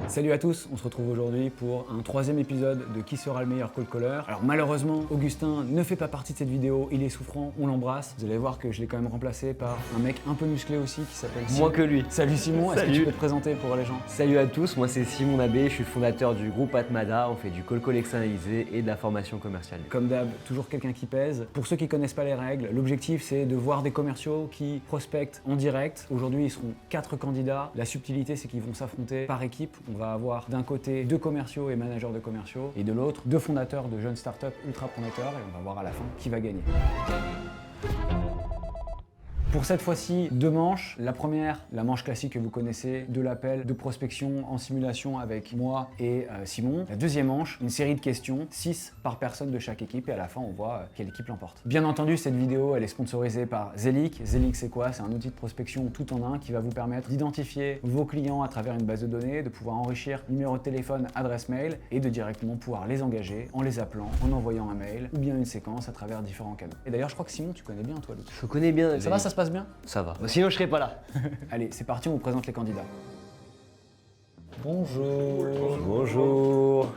Salut à tous, on se retrouve aujourd'hui pour un troisième épisode de Qui sera le meilleur call caller. Alors malheureusement, Augustin ne fait pas partie de cette vidéo, il est souffrant, on l'embrasse. Vous allez voir que je l'ai quand même remplacé par un mec un peu musclé aussi qui s'appelle Simon. Moins que lui. Salut Simon, est-ce que tu peux te présenter pour les gens? Salut à tous, moi c'est Simon Abbé, je suis le fondateur du groupe Atmada, on fait du call call externalisé et de la formation commerciale. Comme d'hab, toujours quelqu'un qui pèse. Pour ceux qui connaissent pas les règles, l'objectif c'est de voir des commerciaux qui prospectent en direct. Aujourd'hui ils seront 4 candidats. La subtilité c'est qu'ils vont s'affronter par équipe. On va avoir d'un côté 2 commerciaux et managers de commerciaux et de l'autre 2 fondateurs de jeunes startups ultra prometteurs et on va voir à la fin qui va gagner. Pour cette fois-ci, 2 manches. La première, la manche classique que vous connaissez, de l'appel, de prospection en simulation avec moi et Simon. La deuxième manche, une série de questions, 6 par personne de chaque équipe et à la fin on voit quelle équipe l'emporte. Bien entendu, cette vidéo elle est sponsorisée par Zelic. Zelic c'est quoi? C'est un outil de prospection tout en un qui va vous permettre d'identifier vos clients à travers une base de données, de pouvoir enrichir numéro de téléphone, adresse mail et de directement pouvoir les engager en les appelant, en envoyant un mail ou bien une séquence à travers différents canaux. Et d'ailleurs je crois que Simon tu connais bien toi l'outil. Je connais bien. Ça va, ça se passe bien? Ça va. Sinon je serais pas là. Allez, c'est parti, on vous présente les candidats. Bonjour. Bonjour.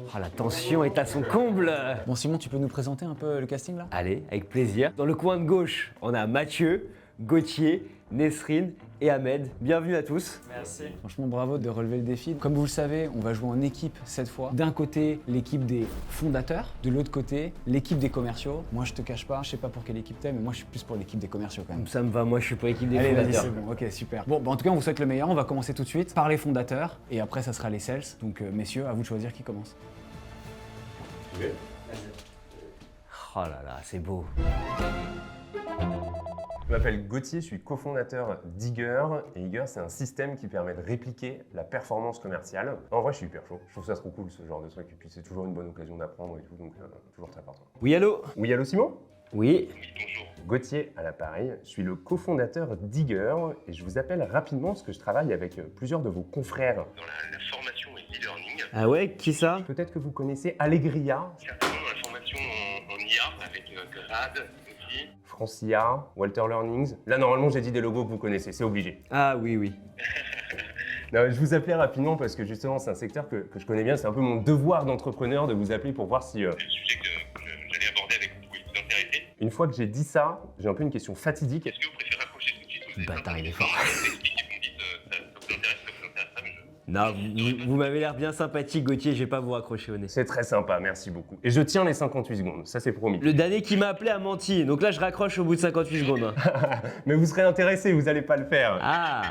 Oh, la tension est à son comble. Bon Simon, tu peux nous présenter un peu le casting là? Allez, avec plaisir. Dans le coin de gauche, on a Mathieu, Gauthier, Nesrine et Ahmed. Bienvenue à tous. Merci. Franchement, bravo de relever le défi. Comme vous le savez, on va jouer en équipe cette fois. D'un côté, l'équipe des fondateurs. De l'autre côté, l'équipe des commerciaux. Moi, je te cache pas, je sais pas pour quelle équipe t'es, mais moi, je suis plus pour l'équipe des commerciaux quand même. Ça me va, moi je suis pour l'équipe des Allez, vas-y, fondateurs. c'est bon. Ok, super. Bon, bah, en tout cas, on vous souhaite le meilleur. On va commencer tout de suite par les fondateurs. Et après, ça sera les sales. Donc, messieurs, à vous de choisir qui commence. Oh là là, c'est beau. Je m'appelle Gauthier, je suis cofondateur d'Eager. Et Eager, c'est un système qui permet de répliquer la performance commerciale. En vrai, je suis hyper chaud. Je trouve ça trop cool, ce genre de truc. Et puis, c'est toujours une bonne occasion d'apprendre et tout, donc toujours très important. Oui, allô? Oui, allô Simon? Oui. Gauthier à l'appareil. Je suis le cofondateur d'Eager et je vous appelle rapidement parce que je travaille avec plusieurs de vos confrères. Dans la formation et e-learning, Ah ouais, qui ça? Peut-être que vous connaissez Allegria, certainement dans la formation en IA avec Grad aussi. Francia, Walter Learnings. Là, normalement, j'ai dit des logos que vous connaissez, c'est obligé. Ah oui, oui. Non, je vous appelais rapidement parce que justement, c'est un secteur que je connais bien. C'est un peu mon devoir d'entrepreneur de vous appeler pour voir si... C'est le sujet que j'allais aborder avec vous pouvez vous intéresser. Une fois que j'ai dit ça, j'ai un peu une question fatidique. Est-ce que vous préférez accrocher tout de suite ou vous Bâtard, il est fort. expliquez, vous me dites ça vous intéresse, ça vous intéresse pas, mais Non, vous m'avez l'air bien sympathique, Gauthier, je vais pas vous raccrocher au nez. C'est très sympa, merci beaucoup. Et je tiens les 58 secondes, ça c'est promis. Le dernier qui m'a appelé a menti, donc là je raccroche au bout de 58 secondes. hein. Mais vous serez intéressé, vous allez pas le faire. Ah,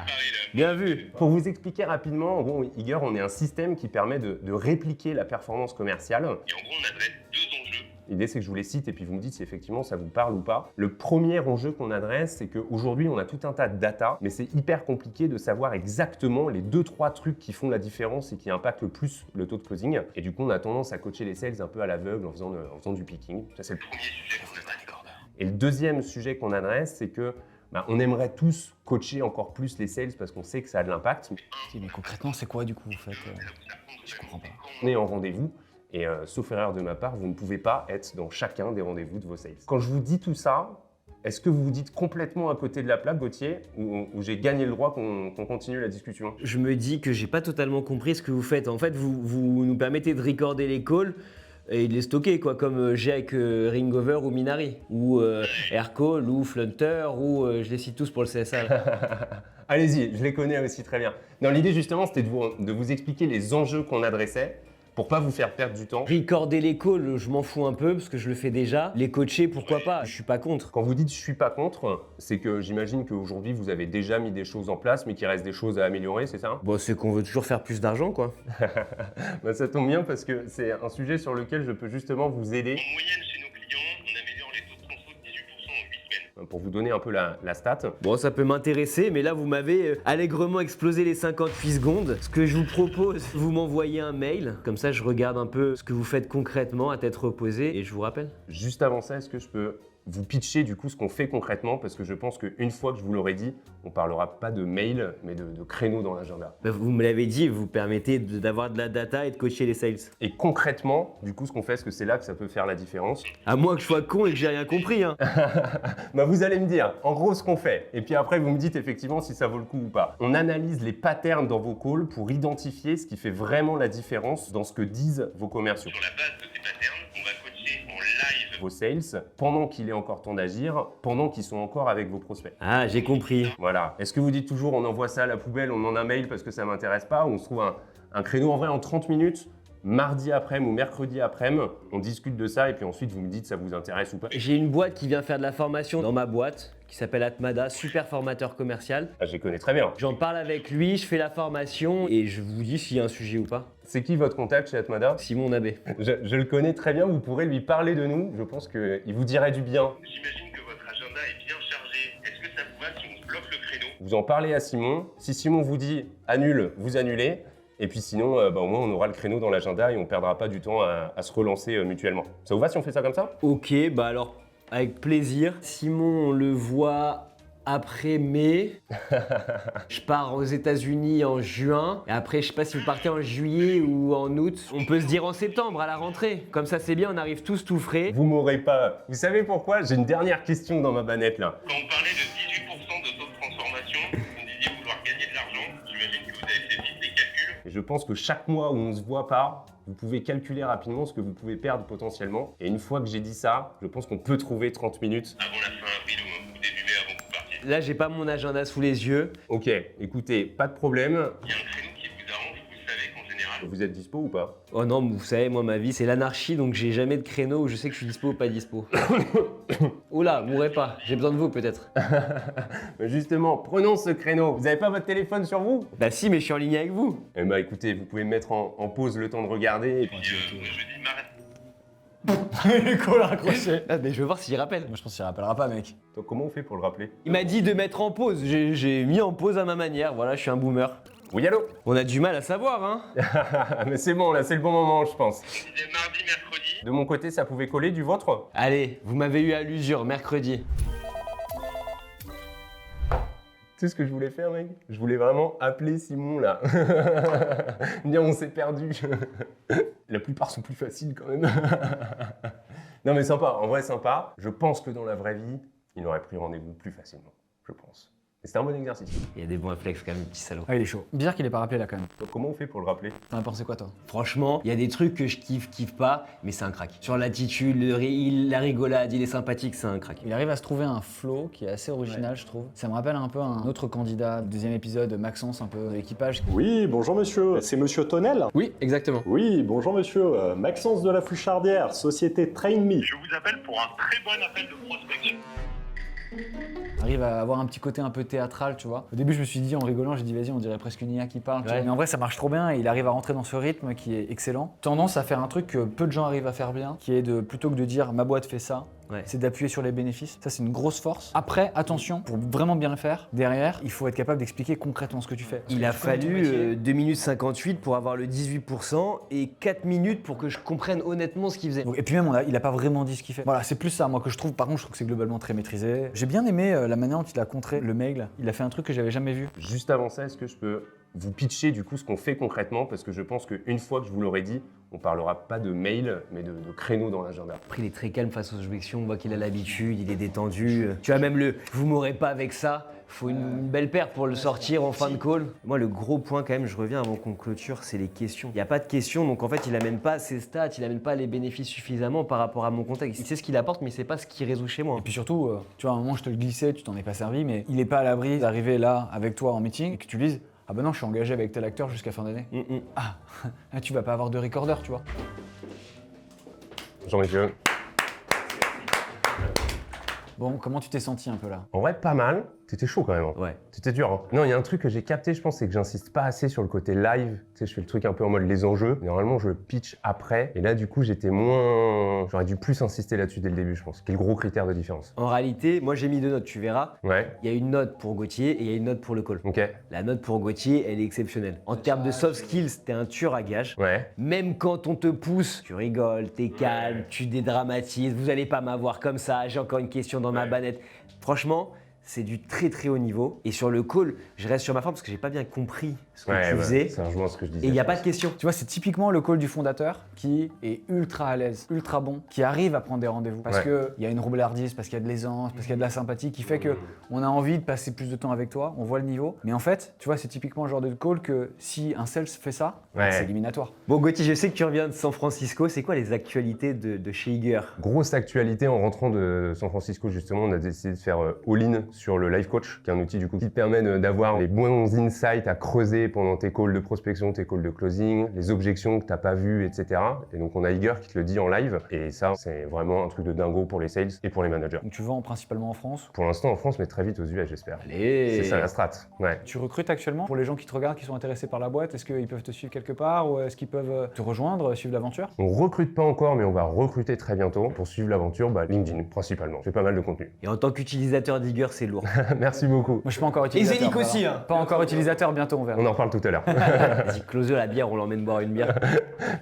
bien vu. Pour vous expliquer rapidement, en gros, Eager, on est un système qui permet de répliquer la performance commerciale. Et en gros, on adresse 2 enjeux. L'idée, c'est que je vous les cite et puis vous me dites si effectivement ça vous parle ou pas. Le premier enjeu qu'on adresse, c'est qu'aujourd'hui, on a tout un tas de data, mais c'est hyper compliqué de savoir exactement les 2-3 trucs qui font la différence et qui impactent le plus le taux de closing. Et du coup, on a tendance à coacher les sales un peu à l'aveugle en faisant du picking. Ça, c'est le Premier sujet qu'on adresse. Et le deuxième sujet qu'on adresse, c'est que on aimerait tous coacher encore plus les sales parce qu'on sait que ça a de l'impact. Mais concrètement, c'est quoi du coup vous faites Je comprends pas. On est en rendez-vous et sauf erreur de ma part, vous ne pouvez pas être dans chacun des rendez-vous de vos sales. Quand je vous dis tout ça, est-ce que vous vous dites complètement à côté de la plaque, Gauthier, ou j'ai gagné le droit qu'on continue la discussion? Je me dis que j'ai pas totalement compris ce que vous faites. En fait, vous nous permettez de recorder les calls et de les stocker, quoi, comme j'ai avec Ringover ou Minari, ou Aircall, ou Flunter, ou je les cite tous pour le CSA. là. Allez-y, je les connais aussi très bien. Non, l'idée justement, c'était de vous expliquer les enjeux qu'on adressait pour pas vous faire perdre du temps. Recorder les calls, je m'en fous un peu parce que je le fais déjà. Les coacher, pourquoi pas? Je suis pas contre. Quand vous dites je suis pas contre, c'est que j'imagine qu'aujourd'hui vous avez déjà mis des choses en place, mais qu'il reste des choses à améliorer, c'est ça? Bon, c'est qu'on veut toujours faire plus d'argent, quoi. Bah, ça tombe bien parce que c'est un sujet sur lequel je peux justement vous aider. En moyenne, chez nos clients, on améliore les taux de transfo de 18% en 8 semaines. Pour vous donner un peu la stat. Bon, ça peut m'intéresser, mais là, vous m'avez allègrement explosé les 58 secondes. Ce que je vous propose, vous m'envoyez un mail. Comme ça, je regarde un peu ce que vous faites concrètement à tête reposée et je vous rappelle. Juste avant ça, est-ce que je peux vous pitcher du coup ce qu'on fait concrètement parce que je pense qu'une fois que je vous l'aurai dit, on parlera pas de mail mais de créneaux dans l'agenda. Bah, vous me l'avez dit, vous permettez d'avoir de la data et de coacher les sales. Et concrètement, du coup, ce qu'on fait, est-ce que c'est là que ça peut faire la différence? À moins que je sois con et que j'ai rien compris, hein. Bah vous allez me dire, en gros, ce qu'on fait. Et puis après, vous me dites effectivement si ça vaut le coup ou pas. On analyse les patterns dans vos calls pour identifier ce qui fait vraiment la différence dans ce que disent vos commerciaux. Sur la base de ces patterns, on va coacher en live. Vos sales, pendant qu'il est encore temps d'agir, pendant qu'ils sont encore avec vos prospects. Ah, j'ai compris. Voilà. Est-ce que vous dites toujours on envoie ça à la poubelle, on en a un mail parce que ça m'intéresse pas, ou on se trouve un créneau en vrai en 30 minutes, mardi après-midi ou mercredi après-midi, on discute de ça et puis ensuite vous me dites ça vous intéresse ou pas. J'ai une boîte qui vient faire de la formation dans ma boîte, qui s'appelle Atmada, super formateur commercial. Ah, je les connais très bien. J'en parle avec lui, je fais la formation et je vous dis s'il y a un sujet ou pas. C'est qui votre contact chez Atmada? Simon Nabé. Je le connais très bien, vous pourrez lui parler de nous, je pense qu'il vous dirait du bien. J'imagine que votre agenda est bien chargé. Est-ce que ça vous va si on bloque le créneau? Vous en parlez à Simon, si Simon vous dit annule, vous annulez, et puis sinon au moins on aura le créneau dans l'agenda et on perdra pas du temps à se relancer mutuellement. Ça vous va si on fait ça comme ça? Ok, bah alors, avec plaisir. Simon, on le voit après mai. Je pars aux États-Unis en juin. Et après, je sais pas si vous partez en juillet ou en août. On peut se dire en septembre, à la rentrée. Comme ça, c'est bien, on arrive tous tout frais. Vous m'aurez pas. Vous savez pourquoi? J'ai une dernière question dans ma banette là. Quand on parlait de 18% de taux de transformation, vous disiez vouloir gagner de l'argent. J'imagine que vous avez fait vite les calculs. Et je pense que chaque mois où on se voit pas, vous pouvez calculer rapidement ce que vous pouvez perdre potentiellement. Et une fois que j'ai dit ça, je pense qu'on peut trouver 30 minutes. Avant la fin avril ou début mai avant que vous partiez. Là, j'ai pas mon agenda sous les yeux. Ok, écoutez, pas de problème. Il y a un créneau qui vous arrange, vous savez qu'en général. Vous êtes dispo ou pas? Oh non, vous savez, moi, ma vie, c'est l'anarchie, donc j'ai jamais de créneau où je sais que je suis dispo ou pas dispo. Oula, mourrez pas, j'ai besoin de vous peut-être. Mais justement, prenons ce créneau. Vous avez pas votre téléphone sur vous? Bah si, mais je suis en ligne avec vous. Eh bah écoutez, vous pouvez me mettre en pause le temps de regarder. Et puis... Moi je dis m'arrête. Il est cool à raccrocher. Ah, mais je veux voir s'il rappelle. Moi je pense qu'il rappellera pas, mec. Donc, comment on fait pour le rappeler? Il m'a dit de mettre en pause, j'ai mis en pause à ma manière, voilà, je suis un boomer. Oui, allô? On a du mal à savoir, hein. Mais c'est bon, là, c'est le bon moment, je pense. Je disais mardi, mercredi. De mon côté, ça pouvait coller, du vôtre? Allez, vous m'avez eu à l'usure, mercredi. Tu sais ce que je voulais faire, mec? Je voulais vraiment appeler Simon, là. Bien, on s'est perdu. La plupart sont plus faciles, quand même. Non, mais sympa, en vrai, sympa. Je pense que dans la vraie vie, il aurait pris rendez-vous plus facilement, je pense. Et c'était un bon exercice. Il y a des bons réflexes quand même, petit salaud. Ah, il est chaud. Bizarre qu'il ait pas rappelé là quand même. Donc, comment on fait pour le rappeler? T'en as pensé quoi toi? Franchement, il y a des trucs que je kiffe pas, mais c'est un crack. Sur l'attitude, la rigolade, il est sympathique, c'est un crack. Il arrive à se trouver un flow qui est assez original, je trouve. Ça me rappelle un peu un autre candidat, deuxième épisode, Maxence, un peu de l'équipage. Oui, bonjour monsieur, c'est monsieur Tonnel? Oui, exactement. Oui, bonjour monsieur, Maxence de la Fouchardière, société Train Me. Je vous appelle pour un très bon appel de prospection. Arrive à avoir un petit côté un peu théâtral, tu vois. Au début, je me suis dit en rigolant, j'ai dit vas-y, on dirait presque une IA qui parle. tu Ouais. vois. Mais en vrai, ça marche trop bien et il arrive à rentrer dans ce rythme qui est excellent. Tendance à faire un truc que peu de gens arrivent à faire bien, qui est de plutôt que de dire ma boîte fait ça, Ouais. c'est d'appuyer sur les bénéfices. Ça, c'est une grosse force. Après, attention, pour vraiment bien le faire, derrière, il faut être capable d'expliquer concrètement ce que tu fais. Parce Il que a tu connais ton fallu métier. 2 minutes 58 pour avoir le 18% et 4 minutes pour que je comprenne honnêtement ce qu'il faisait. Et puis même, il a pas vraiment dit ce qu'il fait. Voilà, c'est plus ça, moi, que je trouve. Par contre, je trouve que c'est globalement très maîtrisé. J'ai bien aimé la manière dont il a contré le mail. Il a fait un truc que j'avais jamais vu. Juste avant ça, est-ce que je peux vous pitcher du coup ce qu'on fait concrètement? Parce que je pense qu'une fois que je vous l'aurai dit, on parlera pas de mail, mais de créneaux dans l'agenda. Après, il est très calme face aux objections, on voit qu'il a l'habitude, il est détendu. Tu vois, même le « vous m'aurez pas avec ça », faut une belle paire pour le sortir en fin de call. Moi, le gros point quand même, je reviens avant qu'on clôture, c'est les questions. Il n'y a pas de questions, donc en fait, il amène pas ses stats, il amène pas les bénéfices suffisamment par rapport à mon contexte. Il sait ce qu'il apporte, mais il sait pas ce qu'il résout chez moi. Et puis surtout, tu vois, à un moment, je te le glissais, tu t'en es pas servi, mais il est pas à l'abri d'arriver là avec toi en meeting et que tu lui dises ah ben non, je suis engagé avec tel acteur jusqu'à fin d'année. Ah, là, tu vas pas avoir de recorder, tu vois. Jean-Michel. Bon, comment tu t'es senti un peu là? En vrai, pas mal. T'étais chaud quand même. Hein. Ouais. C'était dur. Hein. Non, il y a un truc que j'ai capté, je pense, c'est que j'insiste pas assez sur le côté live. Tu sais, je fais le truc un peu en mode les enjeux. Normalement, je le pitch après. Et là, du coup, j'étais moins. J'aurais dû plus insister là-dessus dès le début, je pense. Quel gros critère de différence. En réalité, moi j'ai mis 2 notes, tu verras. Ouais. Il y a une note pour Gauthier et il y a une note pour le call. Ok. La note pour Gauthier, elle est exceptionnelle. En termes de soft skills, t'es un tueur à gage. Ouais. Même quand on te pousse, tu rigoles, t'es calme, tu dédramatises, vous allez pas m'avoir comme ça, j'ai encore une question dans ma banette. Franchement, c'est du très très haut niveau. Et sur le call, je reste sur ma forme parce que j'ai pas bien compris ce que tu faisais. C'est largement ce que je disais. Et il n'y a pas de question. Tu vois, c'est typiquement le call du fondateur qui est ultra à l'aise, ultra bon, qui arrive à prendre des rendez-vous. Parce qu'il y a une roublardise, parce qu'il y a de l'aisance, parce qu'il y a de la sympathie qui fait qu'on a envie de passer plus de temps avec toi, on voit le niveau. Mais en fait, tu vois, c'est typiquement le genre de call que si un sales fait ça, c'est éliminatoire. Bon Gauthier, je sais que tu reviens de San Francisco. C'est quoi les actualités de chez Iger? Grosse actualité en rentrant de San Francisco, justement, on a décidé de faire all-in sur le Live Coach, qui est un outil du coup qui te permet d'avoir les bons insights à creuser pendant tes calls de prospection, tes calls de closing, les objections que tu n'as pas vues, etc. Et donc on a Iger qui te le dit en live. Et ça, c'est vraiment un truc de dingo pour les sales et pour les managers. Donc tu vends principalement en France. Pour l'instant en France, mais très vite aux US, j'espère. Allez. C'est ça la strat. Ouais. Tu recrutes actuellement pour les gens qui te regardent, qui sont intéressés par la boîte. Est-ce qu'ils peuvent te suivre quelque part ou est-ce qu'ils peuvent te rejoindre, suivre l'aventure? On recrute pas encore, mais on va recruter très bientôt. Pour suivre l'aventure, LinkedIn principalement. Je fais pas mal de contenu. Et en tant qu'utilisateur d'Iger, c'est lourd. Merci beaucoup. Moi je suis pas encore utilisateur. Et Zénic voilà. aussi, hein. Pas encore utilisateur, bientôt on verra. On en reparle tout à l'heure. Vas-y, close la bière, on l'emmène boire une bière.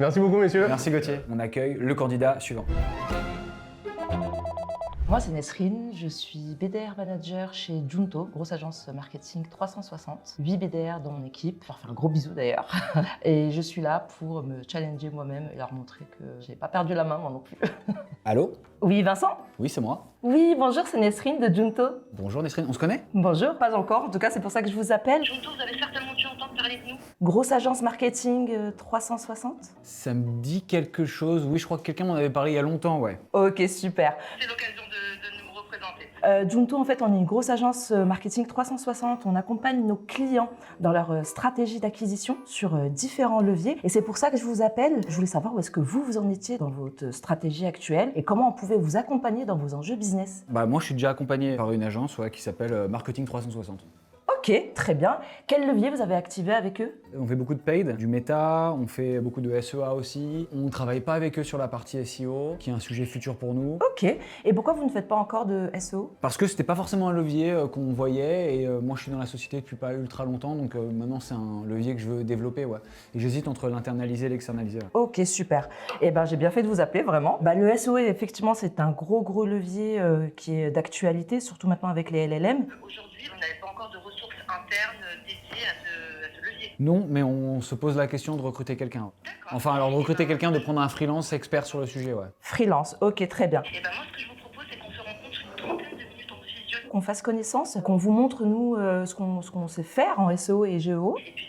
Merci beaucoup, messieurs. Merci Gauthier. On accueille le candidat suivant. Moi, c'est Nesrine, je suis BDR manager chez Junto, grosse agence marketing 360. 8 BDR dans mon équipe, leur faire un gros bisou d'ailleurs. Et je suis là pour me challenger moi-même et leur montrer que j'ai pas perdu la main moi non plus. Allô? Oui, Vincent? Oui, c'est moi. Oui, bonjour, c'est Nesrine de Junto. Bonjour Nesrine, on se connaît? Bonjour, pas encore, en tout cas c'est pour ça que je vous appelle. Junto, vous avez certainement dû entendre parler de nous. Grosse agence marketing 360. Ça me dit quelque chose. Oui, je crois que quelqu'un m'en avait parlé il y a longtemps, ouais. Ok, super. C'est l'occasion de nous représenter. Junto, en fait, on est une grosse agence marketing 360. On accompagne nos clients dans leur stratégie d'acquisition sur différents leviers. Et c'est pour ça que je vous appelle. Je voulais savoir où est-ce que vous en étiez dans votre stratégie actuelle et comment on pouvait vous accompagner dans vos enjeux business. Moi, je suis déjà accompagné par une agence qui s'appelle Marketing 360. Ok, très bien. Quel levier vous avez activé avec eux? On fait beaucoup de paid, du méta, on fait beaucoup de SEA aussi. On ne travaille pas avec eux sur la partie SEO, qui est un sujet futur pour nous. Ok. Et pourquoi vous ne faites pas encore de SEO? Parce que c'était pas forcément un levier qu'on voyait et moi je suis dans la société depuis pas ultra longtemps, donc maintenant c'est un levier que je veux développer. Ouais. Et j'hésite entre l'internaliser et l'externaliser. Ouais. Ok, super. Eh ben, j'ai bien fait de vous appeler, vraiment. Le SEO, effectivement, c'est un gros levier qui est d'actualité, surtout maintenant avec les LLM. Aujourd'hui, vous n'avez pas encore de ressources internes dédiées à ce levier. Non, mais on se pose la question de recruter quelqu'un. D'accord. Enfin, alors de recruter quelqu'un, de prendre un freelance expert sur le sujet, ouais. Freelance, ok, très bien. Et moi, ce que je vous propose, c'est qu'on se rencontre une trentaine de minutes en visio. Qu'on fasse connaissance, qu'on vous montre, nous, ce qu'on sait faire en SEO et GEO, Et puis,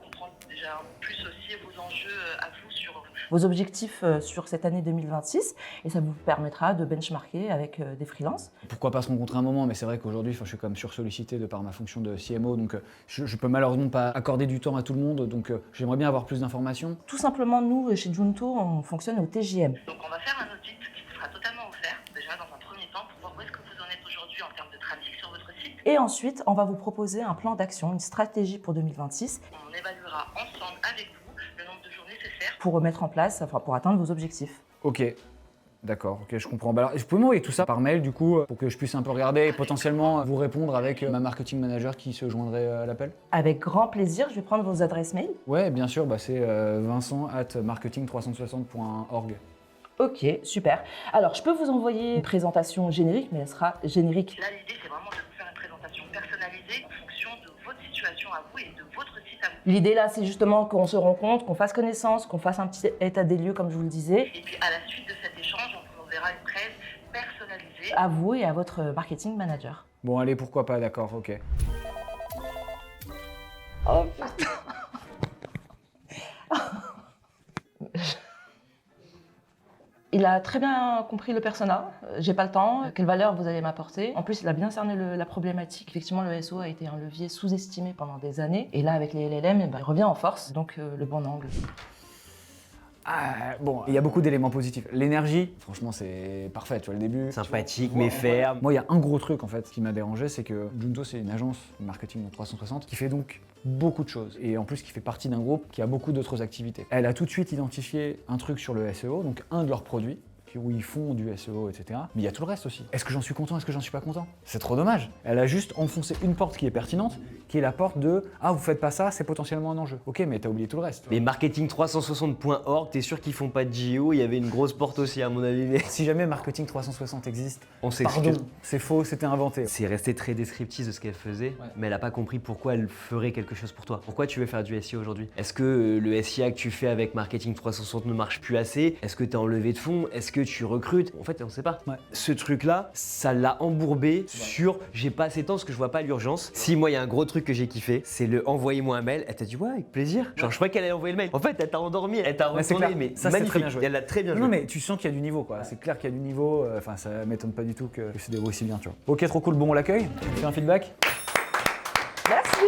comprendre déjà plus aussi vos enjeux à vous sur vos objectifs sur cette année 2026, et ça vous permettra de benchmarker avec des freelances. Pourquoi pas se rencontrer un moment, mais c'est vrai qu'aujourd'hui, je suis quand même sursollicité de par ma fonction de CMO, donc je peux malheureusement pas accorder du temps à tout le monde, donc j'aimerais bien avoir plus d'informations. Tout simplement, nous, chez Junto, on fonctionne au TJM. Donc on va faire un audit qui vous sera totalement offert, déjà dans un premier temps, pour voir où est-ce que vous en êtes aujourd'hui en termes de trafic sur votre site. Et ensuite, on va vous proposer un plan d'action, une stratégie pour 2026 On évaluera ensemble avec vous le nombre de jours nécessaires. pour mettre en place, pour atteindre vos objectifs. Ok, d'accord, ok, je comprends. Alors, je peux m'envoyer tout ça par mail, du coup, pour que je puisse un peu regarder et potentiellement vous répondre avec ma marketing manager qui se joindrait à l'appel? Avec grand plaisir, je vais prendre vos adresses mail. Ouais, bien sûr, c'est vincent@marketing360.org. Ok, super. Alors, je peux vous envoyer une présentation générique, mais elle sera générique. Là, l'idée, c'est vraiment de vous faire une présentation personnalisée en fonction de votre situation à vous et de votre site à vous. L'idée là, c'est justement qu'on se rencontre, qu'on fasse connaissance, qu'on fasse un petit état des lieux, comme je vous le disais, Et puis, à la suite de cet échange, on vous enverra une presse personnalisée. à vous et à votre marketing manager. Bon, allez, pourquoi pas, d'accord, ok. Oh putain. Il a très bien compris le persona, j'ai pas le temps, quelle valeur vous allez m'apporter. En plus, il a bien cerné la problématique. Effectivement, le SEO a été un levier sous-estimé pendant des années. Et là, avec les LLM, il revient en force, donc le bon angle. Bon, il y a beaucoup d'éléments positifs. L'énergie, franchement, c'est parfait, tu vois, le début. Sympathique, tu vois, mais ferme. Moi, il y a un gros truc, en fait, qui m'a dérangé, c'est que Junto, c'est une agence marketing de 360 qui fait donc beaucoup de choses. Et en plus, qui fait partie d'un groupe qui a beaucoup d'autres activités. Elle a tout de suite identifié un truc sur le SEO, donc un de leurs produits, où ils font du SEO, etc. Mais il y a tout le reste aussi. Est-ce que j'en suis content? Est-ce que j'en suis pas content? C'est trop dommage. Elle a juste enfoncé une porte qui est pertinente, qui est la porte de « Ah, vous faites pas ça, c'est potentiellement un enjeu. » Ok, mais t'as oublié tout le reste. Mais marketing360.org, t'es sûr qu'ils font pas de JO? Il y avait une grosse porte aussi à mon avis. Mais... Si jamais Marketing 360 existe, On pardon, s'excuse. c'est faux, c'était inventé. C'est resté très descriptif de ce qu'elle faisait, mais elle a pas compris pourquoi elle ferait quelque chose pour toi. Pourquoi tu veux faire du SEO aujourd'hui? Est-ce que le SIA que tu fais avec Marketing 360 ne marche plus assez? Est-ce que tu es en levée de fonds? Est-ce que tu recrutes? En fait, on sait pas. Ouais. Ce truc-là, ça l'a embourbé sur j'ai pas assez de temps parce que je vois pas l'urgence. Si moi, il y a un gros truc que j'ai kiffé, c'est le envoyez-moi un mail. Elle t'a dit ouais, avec plaisir. Genre, je croyais qu'elle allait envoyer le mail. En fait, elle t'a endormi, elle t'a Ouais, c'est retourné, clair. mais Ça, c'est magnifique. très bien joué. Elle l'a très bien joué. Non, mais tu sens qu'il y a du niveau, quoi. C'est clair qu'il y a du niveau. Enfin, ça m'étonne pas du tout que c'est déroulé aussi bien, tu vois. Ok, trop cool. Bon, on l'accueille. Tu fais un feedback. Merci.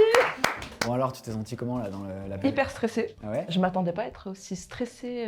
Bon, alors, tu t'es senti comment là dans l'appel? Hyper stressée. Ah ouais? Je m'attendais pas à être aussi stressée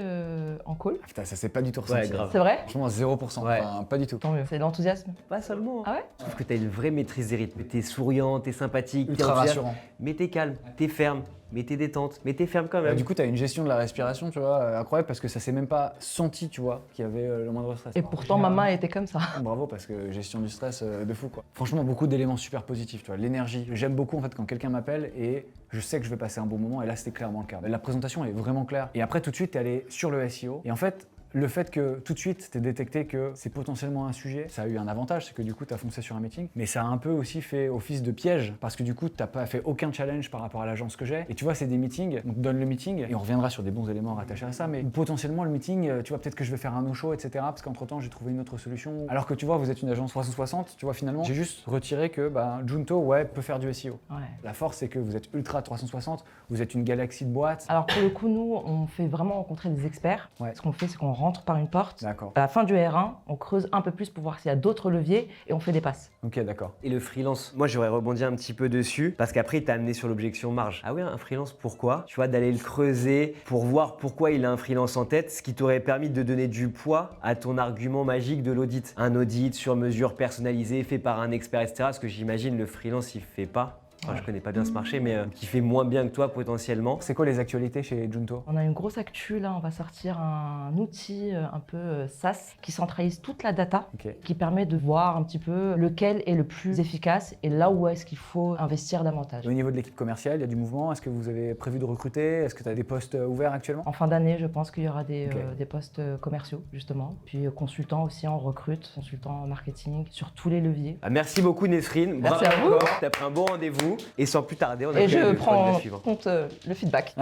en call. Ah, putain, ça s'est pas du tout ressenti. Ouais, grave. C'est vrai? Franchement, 0%. Ouais. Enfin, pas du tout. Tant mieux. C'est de l'enthousiasme. Pas seulement. Ah ouais? Je trouve que t'as une vraie maîtrise des rythmes. T'es souriant, t'es sympathique, t'es Ultra enthousiaste, rassurant. mais t'es calme, t'es ferme, mais t'es détente, mais t'es ferme quand même. Du coup, tu as une gestion de la respiration, tu vois, incroyable parce que ça s'est même pas senti, tu vois, qu'il y avait le moindre stress. Et pourtant, ma main était comme ça. Bravo parce que gestion du stress de fou, quoi. Franchement, beaucoup d'éléments super positifs, tu vois. L'énergie. J'aime beaucoup en fait quand quelqu'un m'appelle et je sais que je vais passer un bon moment et là, c'était clairement le cas. La présentation est vraiment claire. Et après, tout de suite, t'es allé sur le SEO et en fait, le fait que tout de suite t'aies détecté que c'est potentiellement un sujet, ça a eu un avantage, c'est que du coup t'as foncé sur un meeting, mais ça a un peu aussi fait office de piège parce que du coup t'as pas fait aucun challenge par rapport à l'agence que j'ai. Et tu vois, c'est des meetings, donc donne le meeting et on reviendra sur des bons éléments rattachés à ça, mais potentiellement le meeting, tu vois, peut-être que je vais faire un no-show, etc. parce qu'entre temps j'ai trouvé une autre solution. Alors que tu vois, vous êtes une agence 360, tu vois, finalement j'ai juste retiré que Junto, ouais, peut faire du SEO. Ouais. La force, c'est que vous êtes ultra 360, vous êtes une galaxie de boîtes. Alors pour le coup, nous, on fait vraiment rencontrer des experts. Ouais. Ce qu'on fait, c'est qu'on rentre par une porte. D'accord. À la fin du R1, on creuse un peu plus pour voir s'il y a d'autres leviers et on fait des passes. Ok, d'accord. Et le freelance, moi j'aurais rebondi un petit peu dessus parce qu'après il t'a amené sur l'objection marge. Ah ouais, un freelance, pourquoi? Tu vois, d'aller le creuser pour voir pourquoi il a un freelance en tête, ce qui t'aurait permis de donner du poids à ton argument magique de l'audit. Un audit sur mesure personnalisé fait par un expert, etc. Parce que j'imagine le freelance il fait pas. Enfin, je connais pas bien ce marché, mais qui fait moins bien que toi potentiellement. C'est quoi les actualités chez Junto? On a une grosse actu là, on va sortir un outil un peu SaaS qui centralise toute la data, Ok. qui permet de voir un petit peu lequel est le plus efficace et là où est-ce qu'il faut investir davantage. Au niveau de l'équipe commerciale, il y a du mouvement. Est-ce que vous avez prévu de recruter? Est-ce que tu as des postes ouverts actuellement? En fin d'année, je pense qu'il y aura des Ok. postes commerciaux justement. Puis consultants aussi, on recrute, consultants en marketing sur tous les leviers. Ah, merci beaucoup Nesrine, Merci bravo à vous. encore, t'as pris un bon rendez-vous et sans plus tarder on a Et fait je le prends point en suivant. compte le feedback.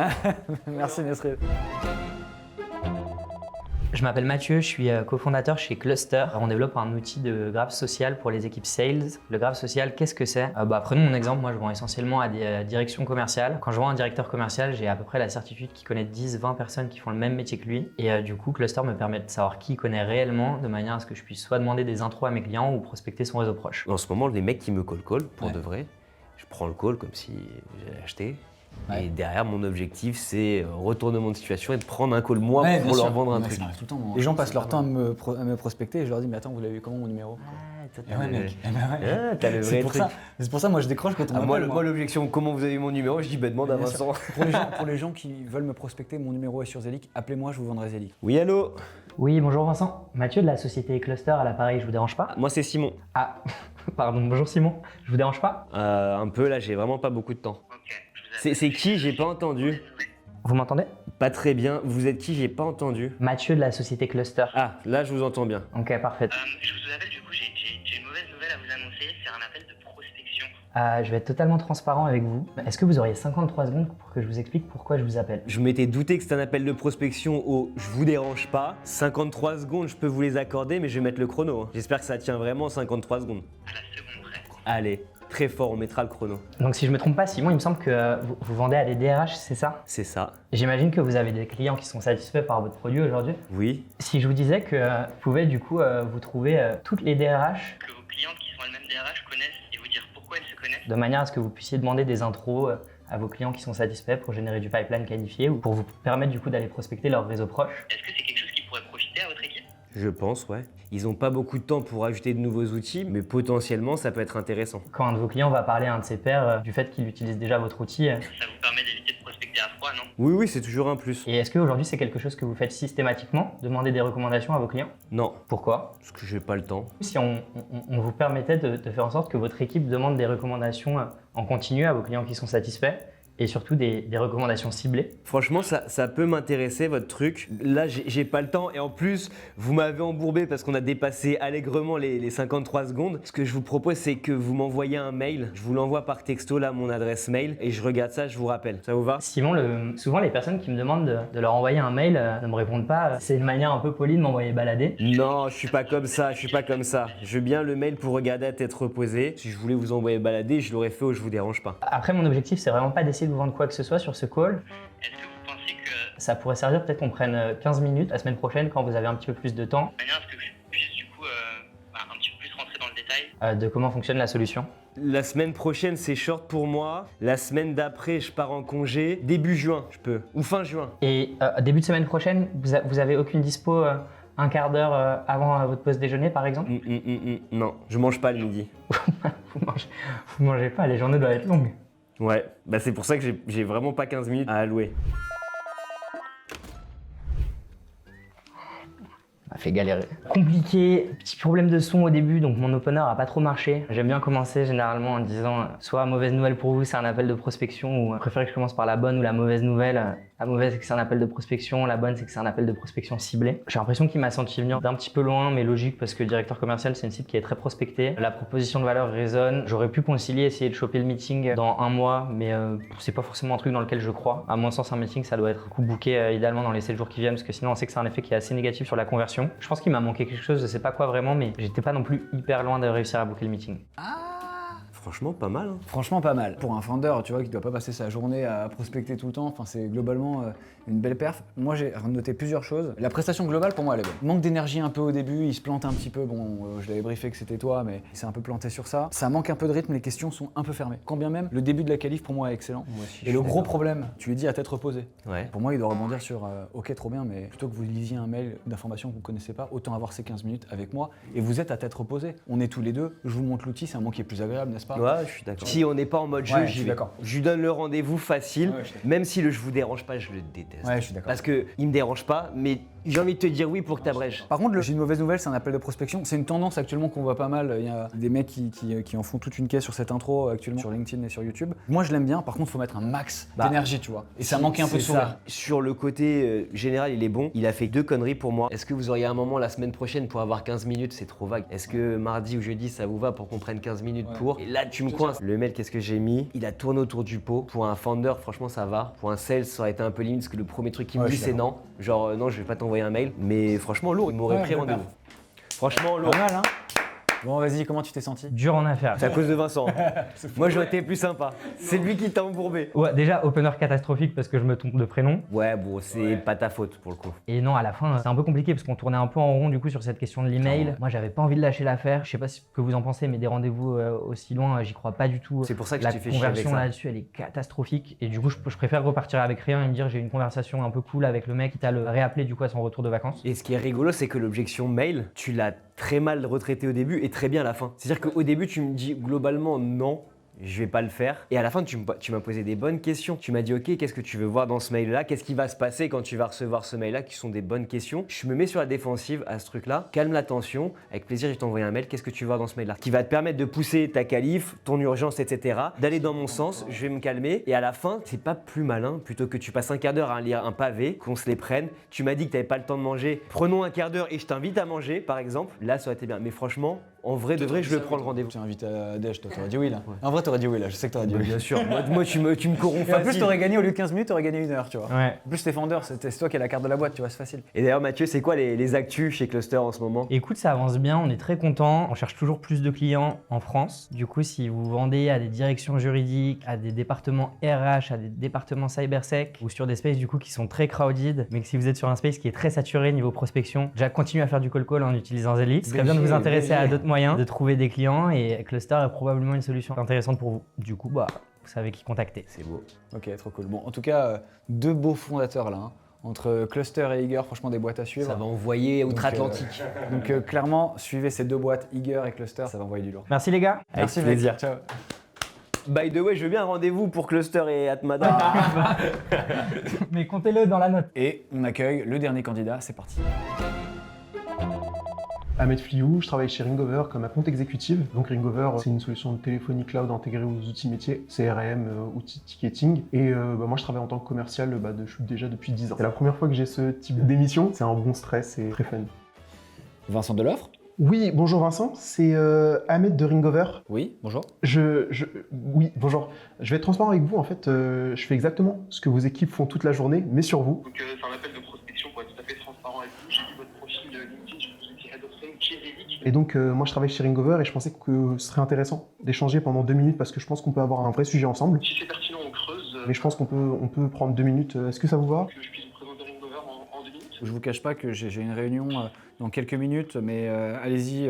Merci Nesrine. Je m'appelle Mathieu, je suis cofondateur chez Cluster. On développe un outil de graphe social pour les équipes sales. Le graphe social, qu'est-ce que c'est? Prenons mon exemple, moi je vends essentiellement à des directions commerciales. Quand je vends un directeur commercial, j'ai à peu près la certitude qu'il connaît 10-20 personnes qui font le même métier que lui. Et du coup, Cluster me permet de savoir qui il connaît réellement, de manière à ce que je puisse soit demander des intros à mes clients ou prospecter son réseau proche. En ce moment, les mecs qui me call pour Ouais. de vrai, je prends le call comme si j'allais acheter. Ouais. Et derrière, mon objectif, c'est retournement de situation et de prendre un call moi Ouais, pour bien leur sûr. vendre un Ouais, truc. ça m'arrive tout le temps, moi. Les gens passent leur temps à me prospecter et je leur dis mais attends, vous l'avez eu comment mon numéro? Eh ouais, mec. Eh ben ouais. Ah, t'as le C'est vrai pour truc. ça. C'est pour ça moi je décroche quand on Ah, m'appelle. moi, l'objection, comment vous avez eu mon numéro? Je dis, demande à Bien sûr. Vincent. Pour les gens qui veulent me prospecter, mon numéro est sur Zelic. Appelez-moi, je vous vendrai Zelic. Oui, allô? Oui, bonjour Vincent. Mathieu de la société Cluster à l'appareil, je vous dérange pas? Moi, c'est Simon. Ah, pardon, bonjour Simon. Je vous dérange pas? Un peu, là, j'ai vraiment pas beaucoup de temps. Ok. Je vous appelle. C'est qui? J'ai pas entendu. Vous m'entendez? Pas très bien. Vous êtes qui? J'ai pas entendu. Mathieu de la société Cluster. Ah, là, je vous entends bien. Ok, parfait. Je vous appelle du coup, j'ai une mauvaise nouvelle à vous annoncer. C'est un appel de prospection. Je vais être totalement transparent avec vous. Est-ce que vous auriez 53 secondes pour que je vous explique pourquoi je vous appelle? Je m'étais douté que c'était un appel de prospection au je vous dérange pas. 53 secondes, je peux vous les accorder, mais je vais mettre le chrono. hein. J'espère que ça tient vraiment 53 secondes. À la seconde près. Allez, très fort, on mettra le chrono. Donc si je me trompe pas, Simon, il me semble que vous vendez à des DRH, c'est ça? C'est ça. J'imagine que vous avez des clients qui sont satisfaits par votre produit aujourd'hui. Oui. Si je vous disais que vous pouvez du coup vous trouver toutes les DRH Que vos clientes qui sont elles-mêmes DRH connaissent et vous dire pourquoi elles se connaissent. de manière à ce que vous puissiez demander des intros à vos clients qui sont satisfaits pour générer du pipeline qualifié ou pour vous permettre du coup d'aller prospecter leur réseau proche? Est-ce que c'est quelque chose qui pourrait profiter à votre équipe? Je pense, ouais. Ils n'ont pas beaucoup de temps pour ajouter de nouveaux outils, mais potentiellement, ça peut être intéressant. Quand un de vos clients va parler à un de ses pairs du fait qu'il utilise déjà votre outil, Ça vous permet d'éviter de prospecter à froid, non? Oui, c'est toujours un plus. et est-ce qu'aujourd'hui c'est quelque chose que vous faites systématiquement, demander des recommandations à vos clients? Non, Pourquoi? parce que j'ai pas le temps. Si on vous permettait de faire en sorte que votre équipe demande des recommandations en continu à vos clients qui sont satisfaits, et surtout des recommandations ciblées. Franchement, ça peut m'intéresser, votre truc. Là, j'ai pas le temps. Et en plus, vous m'avez embourbé parce qu'on a dépassé allègrement les 53 secondes. Ce que je vous propose, c'est que vous m'envoyez un mail. Je vous l'envoie par texto, là, mon adresse mail. Et je regarde ça, je vous rappelle. Ça vous va? Simon, souvent les personnes qui me demandent de leur envoyer un mail ne me répondent pas. C'est une manière un peu polie de m'envoyer balader. Non, je suis pas comme ça, je suis pas comme ça. Je veux bien le mail pour regarder à tête reposée. Si je voulais vous envoyer balader, je l'aurais fait ou je vous dérange pas. Après, mon objectif, c'est vraiment pas d'essayer de vous vendre quoi que ce soit sur ce call. Est-ce que vous pensez que Ça pourrait servir peut-être qu'on prenne 15 minutes la semaine prochaine quand vous avez un petit peu plus de temps manière à ce que je puisse du coup un petit peu plus rentrer dans le détail? de comment fonctionne la solution? La semaine prochaine, c'est short pour moi. La semaine d'après, je pars en congé. Début juin, je peux. Ou fin juin. Et début de semaine prochaine, vous avez aucune dispo un quart d'heure avant votre pause déjeuner par exemple? Non, je mange pas le midi. Vous mangez pas, les journées doivent être longues. Ouais, bah c'est pour ça que j'ai vraiment pas 15 minutes à allouer. Ça fait galérer. Compliqué, petit problème de son au début, donc mon opener a pas trop marché. J'aime bien commencer généralement en disant soit mauvaise nouvelle pour vous, c'est un appel de prospection, ou préférez que je commence par la bonne ou la mauvaise nouvelle. La mauvaise, c'est que c'est un appel de prospection, la bonne, c'est que c'est un appel de prospection ciblé. J'ai l'impression qu'il m'a senti venir d'un petit peu loin, mais logique parce que le directeur commercial, c'est une cible qui est très prospectée. La proposition de valeur résonne. J'aurais pu concilier, essayer de choper le meeting dans un mois, mais c'est pas forcément un truc dans lequel je crois. À mon sens, un meeting, ça doit être booké idéalement dans les 7 jours qui viennent, parce que sinon, on sait que c'est un effet qui est assez négatif sur la conversion. Je pense qu'il m'a manqué quelque chose, je sais pas quoi vraiment, mais j'étais pas non plus hyper loin de réussir à booker le meeting. Franchement, pas mal. Hein. Franchement, pas mal. Pour un founder, tu vois, qui doit pas passer sa journée à prospecter tout le temps, enfin, c'est globalement une belle perf. Moi, j'ai noté plusieurs choses. La prestation globale, pour moi, elle est bonne. Manque d'énergie un peu au début, il se plante un petit peu. Bon, je l'avais briefé que c'était toi, mais il s'est un peu planté sur ça. Ça manque un peu de rythme, les questions sont un peu fermées. Quand bien même, le début de la qualif, pour moi, est excellent. Et le gros problème, tu lui dis à tête reposée. Ouais. Pour moi, il doit rebondir sur ok, trop bien, mais plutôt que vous lisiez un mail d'informations que vous ne connaissez pas, autant avoir ces 15 minutes avec moi. Et vous êtes à tête reposée. On est tous les deux, je vous montre l'outil, c'est un mot qui est plus agréable, n'est-ce pas? Ouais, je suis d'accord. Si on n'est pas en mode jeu, Ouais, je j'y suis vais. d'accord. Je lui donne le rendez-vous facile, Ouais, je suis d'accord. même si je vous dérange pas, je le déteste. Ouais, je suis d'accord. Parce que il me dérange pas, mais j'ai envie de te dire oui pour que t'abrèges. Par contre, j'ai une mauvaise nouvelle, c'est un appel de prospection. C'est une tendance actuellement qu'on voit pas mal. Il y a des mecs qui en font toute une caisse sur cette intro actuellement sur LinkedIn et sur YouTube. Moi, je l'aime bien. Par contre, il faut mettre un max d'énergie, tu vois. Et ça manquait un peu de C'est sourire. ça. Sur le côté général, il est bon. Il a fait 2 conneries pour moi. Est-ce que vous auriez un moment la semaine prochaine pour avoir 15 minutes? C'est trop vague. Est-ce que mardi ou jeudi, ça vous va pour qu'on prenne 15 minutes pour? Et là, tu me coinces. Le mail, qu'est-ce que j'ai mis? Il a tourné autour du pot. Pour un founder, franchement, ça va. Pour un sales, ça aurait été un peu limite parce que le premier truc qu'il me Ouais, dit, je suis c'est non. Genre, non, je vais pas t'envoyer un mail. Mais franchement, lourd. Il m'aurait Ouais, pris belle rendez-vous. perf. Franchement, lourd. Pas mal, hein. Bon, vas-y, comment tu t'es senti? Dur en affaires. C'est à cause de Vincent. Moi, j'aurais été plus sympa. C'est lui qui t'a embourbé. Ouais, déjà, opener catastrophique parce que je me trompe de prénom. Ouais, bon, c'est pas ta faute pour le coup. Et non, à la fin, c'est un peu compliqué parce qu'on tournait un peu en rond du coup sur cette question de l'email. Moi, j'avais pas envie de lâcher l'affaire. Je sais pas ce que vous en pensez, mais des rendez-vous aussi loin, j'y crois pas du tout. C'est pour ça que La je t'ai fait chier avec conversion ça. là-dessus, elle est catastrophique. Et du coup, je préfère repartir avec rien et me dire j'ai une conversation un peu cool avec le mec qui t'a le réappelé du coup à son retour de vacances. Et ce qui est rigolo, c'est que l'objection mail, tu l'as très mal retraitée au début et très bien à la fin. C'est-à-dire qu'au début, tu me dis globalement non, je vais pas le faire. Et à la fin, tu m'as posé des bonnes questions. Tu m'as dit, ok, qu'est-ce que tu veux voir dans ce mail-là? Qu'est-ce qui va se passer quand tu vas recevoir ce mail-là? Qui sont des bonnes questions. Je me mets sur la défensive à ce truc-là. Calme la tension. Avec plaisir, je vais t'envoyer un mail. Qu'est-ce que tu veux voir dans ce mail-là? Qui va te permettre de pousser ta qualif, ton urgence, etc. D'aller dans mon sens. Je vais me calmer. Et à la fin, c'est pas plus malin. Plutôt que tu passes un quart d'heure à lire un pavé, qu'on se les prenne. Tu m'as dit que t'avais pas le temps de manger. Prenons un quart d'heure et je t'invite à manger, par exemple. Là, ça aurait été bien. Mais franchement, en vrai de vrai, je le prends le rendez-vous. Tu es invité à Dej, toi, t'aurais dit oui là. En vrai, t'aurais dit oui là, je sais que t'aurais dit oui. Bien sûr. Moi, tu me corromps Et en plus, facile. t'aurais gagné au lieu de 15 minutes, t'aurais gagné 1 heure, tu vois. Ouais. En plus, t'es founder, c'est toi qui as la carte de la boîte, tu vois, c'est facile. Et d'ailleurs, Mathieu, c'est quoi les actus chez Cluster en ce moment? Écoute, ça avance bien, on est très content. On cherche toujours plus de clients en France. Du coup, si vous vendez à des directions juridiques, à des départements RH, à des départements cybersec ou sur des spaces du coup qui sont très crowded, mais que si vous êtes sur un space qui est très saturé niveau prospection, déjà continuez à faire du call en utilisant Zelix. Ce serait bien de vous intéresser à d'autres moyens de trouver des clients et Cluster est probablement une solution intéressante pour vous. Du coup, vous savez qui contacter. C'est beau. Ok, trop cool. Bon, en tout cas, 2 beaux fondateurs là, hein. Entre Cluster et Eager, franchement des boîtes à suivre. Ça va envoyer outre-Atlantique. Donc clairement, suivez ces 2 boîtes, Eager et Cluster, ça va envoyer du lourd. Merci les gars. Merci, Avec plaisir. mec. Ciao. By the way, je veux bien un rendez-vous pour Cluster et Atmada. Mais comptez-le dans la note. Et on accueille le dernier candidat, c'est parti. Ahmed Fliou, je travaille chez Ringover comme compte exécutive. Donc Ringover, c'est une solution de téléphonie cloud intégrée aux outils métiers, CRM, outils ticketing. Et moi, je travaille en tant que commercial déjà depuis 10 ans. C'est la première fois que j'ai ce type d'émission. C'est un bon stress et très fun. Vincent Deloffre. Oui, bonjour Vincent, c'est Ahmed de Ringover. Oui, bonjour. Oui, bonjour. Je vais être transparent avec vous. En fait, je fais exactement ce que vos équipes font toute la journée, mais sur vous. Donc c'est un appel de prospection pour être tout à fait transparent avec vous. J'ai vu votre profil LinkedIn, je vous ai dit Head of Sales chez Relic. Et donc, moi, je travaille chez Ringover et je pensais que ce serait intéressant d'échanger pendant 2 minutes parce que je pense qu'on peut avoir un vrai sujet ensemble. Si c'est pertinent, on creuse. Mais je pense qu'on peut prendre 2 minutes. Est-ce que ça vous va? Que je puisse vous présenter Ringover en 2 minutes. Je vous cache pas que j'ai une réunion dans quelques minutes, mais allez-y,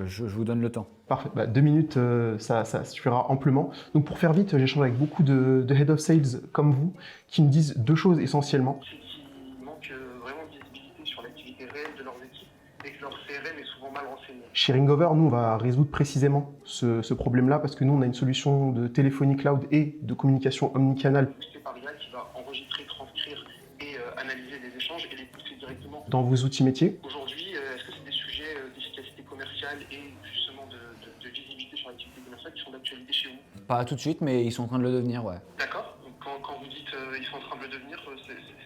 je vous donne le temps. Parfait. 2 minutes, ça suffira amplement. Donc, pour faire vite, j'échange avec beaucoup de Head of Sales comme vous qui me disent 2 choses essentiellement. C'est qu'il manque vraiment de visibilité sur l'activité réelle de leurs équipes et que leur CRM est souvent mal renseigné. Chez Ringover, nous, on va résoudre précisément ce problème-là parce que nous, on a une solution de téléphonie cloud et de communication omnicanal C'est par IA qui va enregistrer, transcrire et analyser les échanges et les pousser directement. dans vos outils métiers. Aujourd'hui, est-ce que c'est des sujets d'efficacité commerciale et justement de visibilité sur l'activité commerciale qui sont d'actualité chez vous? Pas tout de suite, mais ils sont en train de le devenir, ouais. D'accord. Donc quand vous dites ils sont en train de le devenir,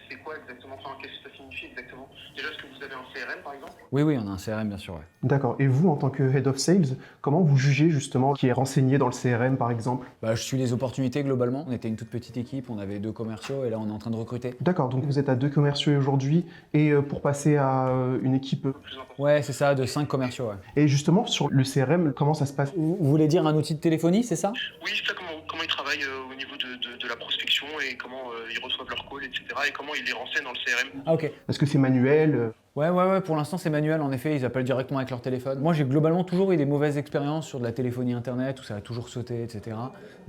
c'est quoi exactement? Enfin, qu'est-ce que ça signifie exactement? Déjà, est-ce que vous avez un CRM par exemple? Oui, on a un CRM, bien sûr, ouais. D'accord. Et vous, en tant que Head of Sales, comment vous jugez justement qui est renseigné dans le CRM, par exemple? Je suis les opportunités globalement. On était une toute petite équipe, on avait 2 commerciaux et là on est en train de recruter. D'accord. Donc, vous êtes à 2 commerciaux aujourd'hui et pour passer à une équipe. Plus important. Ouais, c'est ça, de 5 commerciaux, ouais. Et justement, sur le CRM, comment ça se passe? Vous voulez dire un outil de téléphonie, c'est ça? Oui, c'est ça, comment ils travaillent au niveau de la prospection et comment ils reçoivent leurs calls, etc. et comment ils les renseignent dans le CRM. Ah, ok. Est-ce que c'est manuel? Ouais, pour l'instant c'est manuel, en effet, ils appellent directement avec leur téléphone. Moi j'ai globalement toujours eu des mauvaises expériences sur de la téléphonie internet où ça a toujours sauté, etc.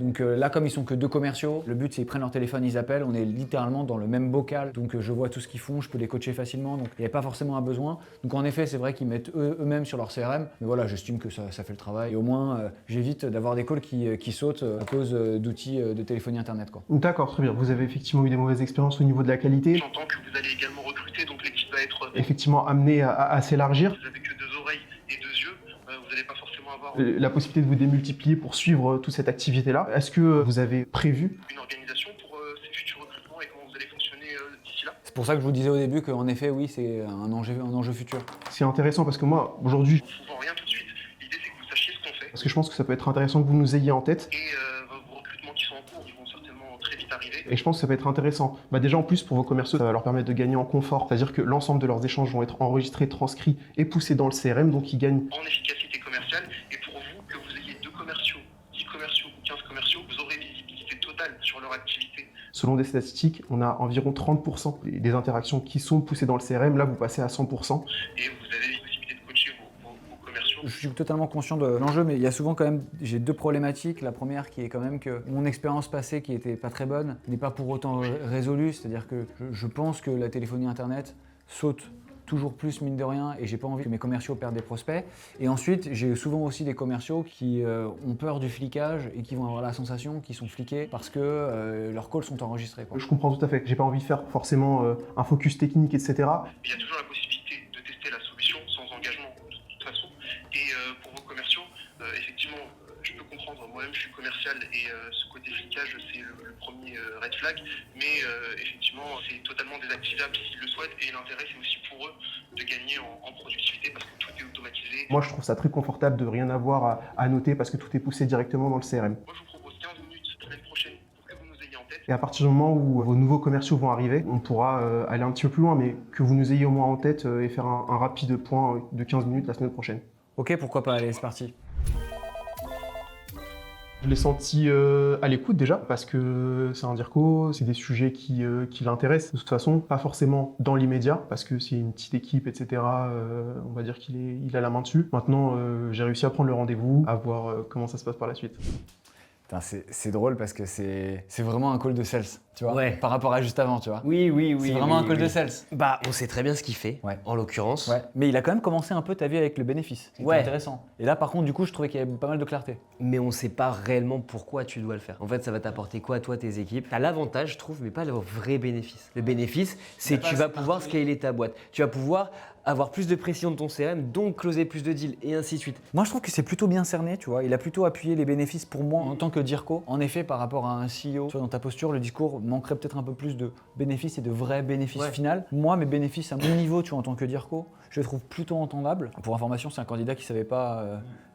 Donc là, comme ils sont que 2 commerciaux, le but c'est qu'ils prennent leur téléphone, ils appellent, on est littéralement dans le même bocal, donc je vois tout ce qu'ils font, je peux les coacher facilement, donc il n'y a pas forcément un besoin. Donc en effet, c'est vrai qu'ils mettent eux-mêmes sur leur CRM, mais voilà, j'estime que ça fait le travail et au moins j'évite d'avoir des calls qui sautent à cause d'outils de téléphonie internet, quoi. D'accord, très bien. Vous avez effectivement eu des mauvaises expériences au niveau de la qualité. J'entends que vous allez également recruter, donc l'équipe va être... Effectivement, amené à s'élargir. Vous avez que 2 oreilles et 2 yeux, vous n'allez pas forcément avoir La possibilité de vous démultiplier pour suivre toute cette activité-là. Est-ce que vous avez prévu? une organisation pour ces futurs recrutements et comment vous allez fonctionner d'ici là. C'est pour ça que je vous disais au début qu'en effet, oui, c'est un enjeu futur. C'est intéressant parce que moi, aujourd'hui, Je vous vends rien tout de suite, l'idée c'est que vous sachiez ce qu'on fait. parce que je pense que ça peut être intéressant que vous nous ayez en tête. Et vos recrutements qui sont en cours, ils vont certainement très vite arriver. Et je pense que ça peut être intéressant. Déjà en plus pour vos commerciaux, ça va leur permettre de gagner en confort. C'est-à-dire que l'ensemble de leurs échanges vont être enregistrés, transcrits et poussés dans le CRM, donc ils gagnent. En efficacité commerciale, et pour vous, que vous ayez 2 commerciaux, 10 commerciaux ou 15 commerciaux, vous aurez visibilité totale sur leur activité. Selon des statistiques, on a environ 30% des interactions qui sont poussées dans le CRM. Là, vous passez à 100%. Et vous avez la possibilité de coacher vos commerciaux. Je suis totalement conscient de l'enjeu, mais il y a souvent quand même, j'ai 2 problématiques. La première qui est quand même que mon expérience passée qui était pas très bonne n'est pas pour autant résolue, c'est-à-dire que je pense que la téléphonie internet saute toujours plus mine de rien et j'ai pas envie que mes commerciaux perdent des prospects. Et ensuite, j'ai souvent aussi des commerciaux qui ont peur du flicage et qui vont avoir la sensation qu'ils sont fliqués parce que leurs calls sont enregistrés, quoi. Je comprends tout à fait. J'ai pas envie de faire forcément un focus technique, etc. Il y a toujours la possibilité de tester la solution sans engagement de toute façon. Et pour vos commerciaux, effectivement, je peux comprendre. Moi-même, je suis commercial et ce côté flicage, c'est le premier red flag. Mais effectivement, c'est totalement désactivable s'ils le souhaitent. Et l'intérêt, c'est aussi pour eux de gagner en productivité parce que tout est automatisé. Moi, je trouve ça très confortable de rien avoir à noter parce que tout est poussé directement dans le CRM. Moi, je vous propose 15 minutes la semaine prochaine pour que vous nous ayez en tête. Et à partir du moment où vos nouveaux commerciaux vont arriver, on pourra aller un petit peu plus loin, mais que vous nous ayez au moins en tête et faire un rapide point de 15 minutes la semaine prochaine. Ok, pourquoi pas, allez, c'est parti. Je l'ai senti à l'écoute déjà, parce que c'est un DIRCO, c'est des sujets qui l'intéressent. De toute façon, pas forcément dans l'immédiat, parce que c'est une petite équipe, etc. On va dire qu'il a la main dessus. Maintenant, j'ai réussi à prendre le rendez-vous, à voir comment ça se passe par la suite. Putain, c'est drôle parce que c'est vraiment un call de sales, tu vois, Ouais. par rapport à juste avant, tu vois. Oui. C'est vraiment un call de sales. Bah, on sait très bien ce qu'il fait, Ouais. en l'occurrence. Ouais. Mais il a quand même commencé un peu ta vie avec le bénéfice. C'était Ouais. intéressant. Et là, par contre, du coup, je trouvais qu'il y avait pas mal de clarté. Mais on sait pas réellement pourquoi tu dois le faire. En fait, ça va t'apporter quoi, toi, tes équipes? T'as l'avantage, je trouve, mais pas le vrai bénéfice. Le bénéfice, c'est que tu vas pouvoir scaler ta boîte. Tu vas pouvoir avoir plus de précision de ton CRM, donc closer plus de deals, et ainsi de suite. Moi, je trouve que c'est plutôt bien cerné, tu vois. Il a plutôt appuyé les bénéfices pour moi en tant que DIRCO. En effet, par rapport à un CEO, tu vois, dans ta posture, le discours manquerait peut-être un peu plus de bénéfices et de vrais bénéfices Ouais. final. Moi, mes bénéfices à mon niveau, tu vois, en tant que DIRCO, je les trouve plutôt entendables. Pour information, c'est un candidat qui savait pas